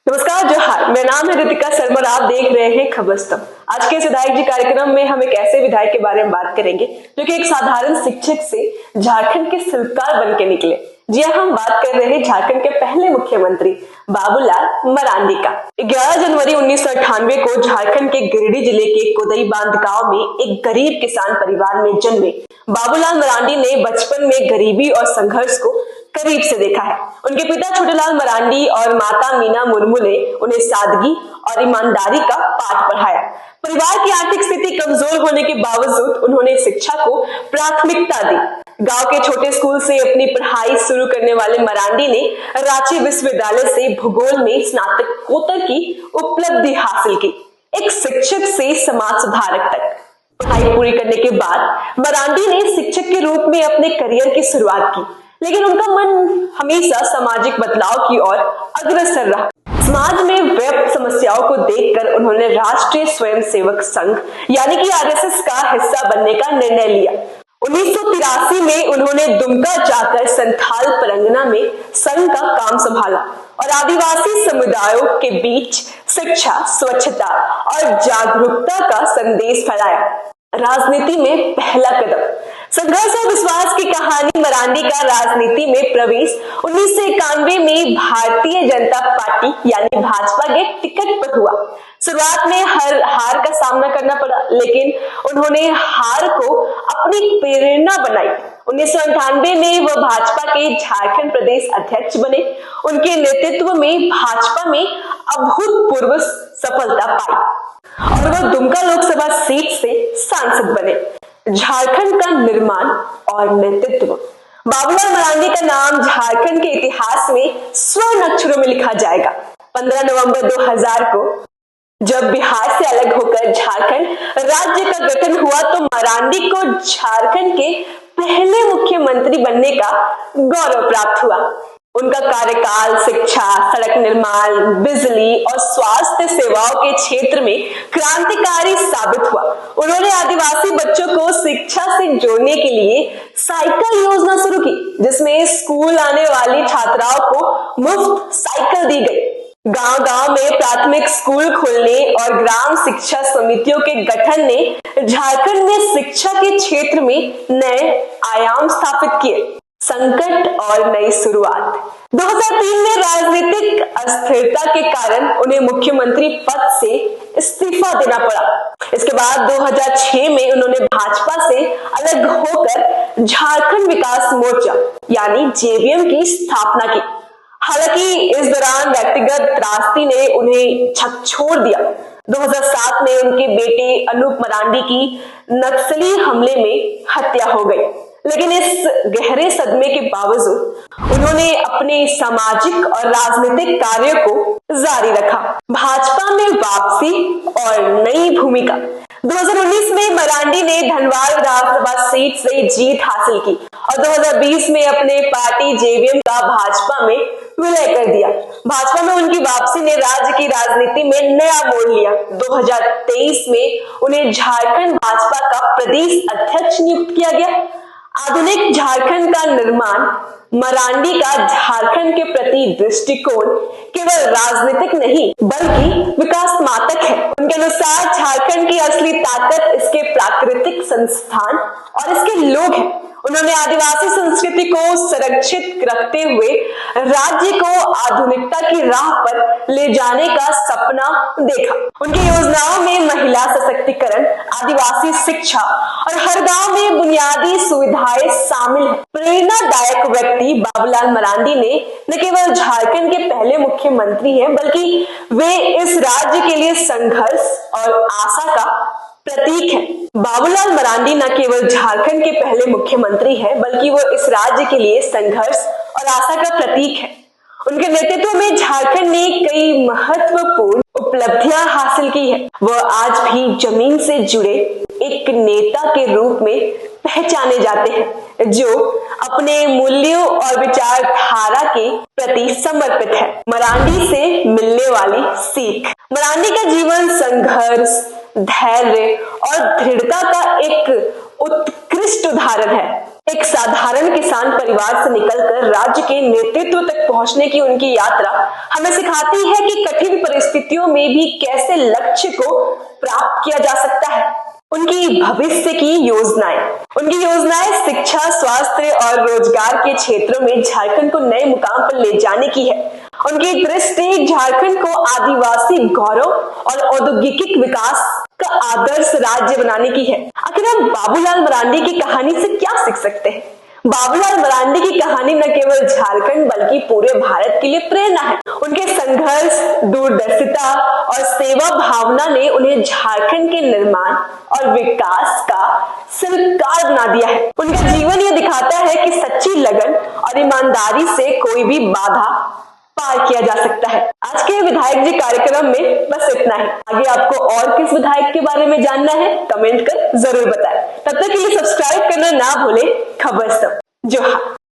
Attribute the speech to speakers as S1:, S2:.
S1: नमस्कार, जोहार। मेरा नाम है रितिका शर्मा और आप देख रहे हैं खबर स्तंभ। आज के इस विधायक जी कार्यक्रम में हम एक ऐसे विधायक के बारे में बात करेंगे जो कि एक साधारण शिक्षक से झारखंड के शिल्पकार बन के निकले। जी हाँ, हम बात कर रहे हैं झारखंड के पहले मुख्यमंत्री बाबूलाल मरांडी का। 11 जनवरी 1998 को झारखंड के गिरिडीह जिले के कोदई बांध गांव में एक गरीब किसान परिवार में जन्मे बाबूलाल मरांडी ने बचपन में गरीबी और संघर्ष को करीब से देखा है। उनके पिता छोटेलाल मरांडी और माता मीना मुर्मू ने उन्हें सादगी और ईमानदारी का पाठ पढ़ाया। परिवार की आर्थिक स्थिति कमजोर होने के बावजूद उन्होंने शिक्षा को प्राथमिकता दी। गांव के छोटे स्कूल से अपनी पढ़ाई शुरू करने वाले मरांडी ने रांची विश्वविद्यालय से भूगोल में स्नातकोत्तर की उपलब्धि हासिल की। एक शिक्षक से समाज सुधारक तक पढ़ाई पूरी करने के बाद मरांडी ने शिक्षक के रूप में अपने करियर की शुरुआत की, लेकिन उनका मन हमेशा सामाजिक बदलाव की ओर अग्रसर रहा। समाज में व्याप्त समस्याओं को देखकर उन्होंने राष्ट्रीय स्वयंसेवक संघ यानी कि आरएसएस का हिस्सा बनने का निर्णय लिया। 1983 में उन्होंने दुमका जाकर संथाल परगना में संघ का काम संभाला और आदिवासी समुदायों के बीच शिक्षा, स्वच्छता और जागरूकता का संदेश फैलाया। राजनीति में पहला कदम। संघर्ष और विश्वास की कहानी मरांडी का राजनीति में प्रवेश 1991 में भारतीय जनता पार्टी यानी भाजपा के टिकट पर हुआ। शुरुआत में हार का सामना करना पड़ा, लेकिन उन्होंने हार को अपनी प्रेरणा बनाई। 1998 में वह भाजपा के झारखंड प्रदेश अध्यक्ष बने। उनके नेतृत्व में भाजपा में अभूतपूर्व सफलता पाई और वह दुमका लोकसभा सीट से सांसद बने। झारखंड का निर्माण और नेतृत्व। बाबूलाल मरांडी का नाम झारखंड के इतिहास में स्वर्ण अक्षरों में लिखा जाएगा। 15 नवंबर 2000 को जब बिहार से अलग होकर झारखंड राज्य का गठन हुआ तो मरांडी को झारखंड के पहले मुख्यमंत्री बनने का गौरव प्राप्त हुआ। उनका कार्यकाल शिक्षा, सड़क निर्माण, बिजली और स्वास्थ्य सेवाओं के क्षेत्र में क्रांतिकारी साबित हुआ। उन्होंने आदिवासी बच्चों को शिक्षा से जोड़ने के लिए साइकिल योजना शुरू की, जिसमें स्कूल आने वाली छात्राओं को मुफ्त साइकिल दी गई। गांव-गांव में प्राथमिक स्कूल खोलने और ग्राम शिक्षा समितियों के गठन ने झारखंड में शिक्षा के क्षेत्र में नए आयाम स्थापित किए। संकट और नई शुरुआत। 2003 में राजनीतिक अस्थिरता के कारण उन्हें मुख्यमंत्री पद से इस्तीफा देना पड़ा। इसके बाद 2006 में उन्होंने भाजपा से अलग होकर झारखंड विकास मोर्चा यानी जेवीएम की स्थापना की। हालांकि इस दौरान व्यक्तिगत त्रासदी ने उन्हें छोड़ दिया। 2007 में उनके बेटे अनूप मरांडी की नक्सली हमले में हत्या हो गई, लेकिन इस गहरे सदमे के बावजूद उन्होंने अपने सामाजिक और राजनीतिक कार्यों को जारी रखा। भाजपा में वापसी और नई भूमिका। 2019 में मरांडी ने धनबाद विधानसभा सीट से जीत हासिल की और 2020 में अपने पार्टी जेवीएम का भाजपा में विलय कर दिया। भाजपा में उनकी वापसी ने राज्य की राजनीति में नया मोड़ लिया। 2023 में उन्हें झारखंड भाजपा का प्रदेश अध्यक्ष नियुक्त किया गया। आधुनिक झारखंड का निर्माण। मरांडी का झारखंड के प्रति दृष्टिकोण केवल राजनीतिक नहीं बल्कि विकासात्मक है। उनके अनुसार झारखंड की असली ताकत इसके प्राकृतिक संस्थान और इसके लोग हैं। उन्होंने आदिवासी संस्कृति को संरक्षित रखते हुए राज्य को आधुनिकता की राह पर ले जाने का सपना देखा। उनकी योजनाओं में महिला सशक्तिकरण, आदिवासी शिक्षा और हर गांव में बुनियादी सुविधाएं शामिल हैं। प्रेरणादायक व्यक्ति बाबूलाल मरांडी ने न केवल झारखंड के पहले मुख्यमंत्री हैं, बल्कि वे इस राज्य के लिए संघर्ष और आशा का प्रतीक है। बाबूलाल मरांडी न केवल झारखंड के पहले मुख्यमंत्री हैं, बल्कि वो इस राज्य के लिए संघर्ष और आशा का प्रतीक है। उनके नेतृत्व में झारखंड ने कई महत्वपूर्ण उपलब्धियां हासिल की है। वह आज भी जमीन से जुड़े एक नेता के रूप में पहचाने जाते हैं, जो अपने मूल्यों और विचारधारा के प्रति समर्पित है। मरांडी से मिलने वाली सीख। मरांडी का जीवन संघर्ष, धैर्य और दृढ़ता का एक उत्कृष्ट उदाहरण है। एक साधारण किसान परिवार से निकलकर राज्य के नेतृत्व तक पहुंचने की उनकी यात्रा हमें सिखाती है कि कठिन परिस्थितियों में भी कैसे लक्ष्य को प्राप्त किया जा सकता है। उनकी भविष्य की योजनाएं शिक्षा, स्वास्थ्य और रोजगार के क्षेत्रों में झारखंड को नए मुकाम पर ले जाने की है। उनकी दृष्टि झारखंड को आदिवासी गौरव और औद्योगिक विकास का आदर्श राज्य बनाने की है। आखिर हम बाबूलाल मरांडी की कहानी से क्या सीख सकते हैं? बाबूलाल मरांडी की कहानी न केवल झारखंड बल्कि पूरे भारत के लिए प्रेरणा है। उनके संघर्ष, दूरदर्शिता और सेवा भावना ने उन्हें झारखंड के निर्माण और विकास का शिल्पकार बना दिया है। उनका जीवन यह दिखाता है कि सच्ची लगन और ईमानदारी से कोई भी बाधा पार किया जा सकता है। आज के विधायक जी कार्यक्रम में बस इतना ही। आगे आपको और किस विधायक के बारे में जानना है कमेंट कर जरूर बताएं। तब तक के लिए सब्सक्राइब करना ना भूलें। खबरस्तम जोहार।